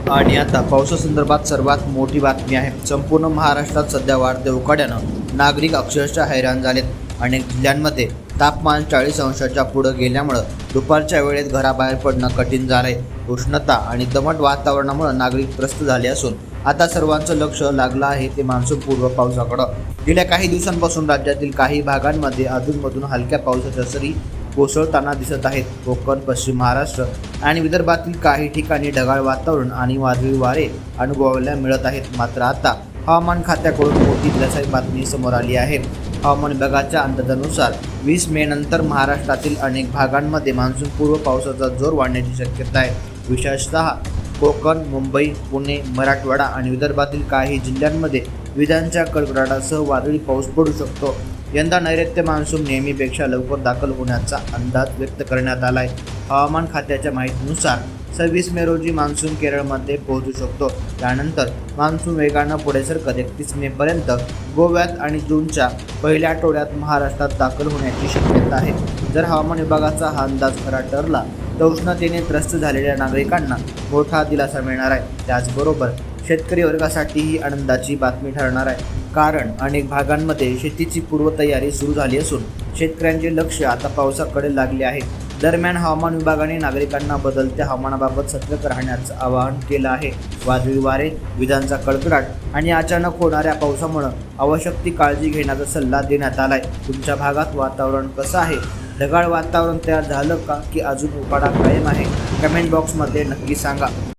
आणि आता पावसासंदर्भात सर्वात मोठी बातमी आहे। संपूर्ण महाराष्ट्रात सध्या वाढत्या उकाड्यानं नागरिक अक्षरशः हैराण झालेत। अनेक जिल्ह्यांमध्ये तापमान 40 अंशाच्या पुढे गेल्यामुळे दुपारच्या वेळेत घराबाहेर पडणं कठीण झालंय। उष्णता आणि दमट वातावरणामुळे नागरिक त्रस्त झाले असून आता सर्वांचं लक्ष लागलं आहे ते मान्सूनपूर्व पावसाकडे। गेल्या काही दिवसांपासून राज्यातील काही भागांमध्ये अधूनमधून हलक्या पावसाच्या सरी कोसळताना दिसत आहेत। कोकण, पश्चिम महाराष्ट्र आणि विदर्भातील काही ठिकाणी ढगाळ वातावरण आणि वादळी वारे अनुभवायला मिळत आहेत। मात्र आता हवामान खात्याकडून मोठी दिलासादायक बातमी समोर आली आहे। हवामान विभागाच्या अंदाजानुसार 20 मे नंतर महाराष्ट्रातील अनेक भागांमध्ये मान्सूनपूर्व पावसाचा जोर वाढण्याची शक्यता आहे। विशेषतः कोकण, मुंबई, पुणे, मराठवाडा आणि विदर्भातील काही जिल्ह्यांमध्ये विजांच्या कडकडाटासह वादळी पाऊस पडू शकतो। यंदा नैऋत्य मान्सून नेहमीपेक्षा लवकर दाखल होण्याचा अंदाज व्यक्त करण्यात आला आहे। हवामान खात्याच्या माहितीनुसार 26 मे रोजी मान्सून केरळमध्ये पोहोचू शकतो। त्यानंतर मान्सून वेगानं पुढे सरकत 31 मे पर्यंत गोव्यात आणि जूनच्या पहिल्या आठवड्यात महाराष्ट्रात दाखल होण्याची शक्यता आहे। जर हवामान विभागाचा हा अंदाज खरा ठरला तर उष्णतेने त्रस्त झालेल्या नागरिकांना मोठा दिलासा मिळणार आहे। त्याचबरोबर शेतकरी वर्गासाठी ही आनंदाची बातमी ठरणार आहे, कारण अनेक भागांमध्ये शेतीची पूर्वतयारी सुरू झाली असून शेतकऱ्यांचे लक्ष आता पावसाकडे लागले आहे। दरम्यान हवामान विभागाने नागरिकांना बदलत्या हवामानाबाबत सतर्क राहण्याचं आवाहन केलं आहे। वादळी वारे, विजांचा कडकडाट आणि अचानक होणाऱ्या पावसामुळे आवश्यक ती काळजी घेण्याचा सल्ला देण्यात आलाय। तुमच्या भागात वातावरण कसं आहे? ढगाळ वातावरण तयार झालं का की अजून उकाडा कायम आहे? कमेंट बॉक्समध्ये नक्की सांगा।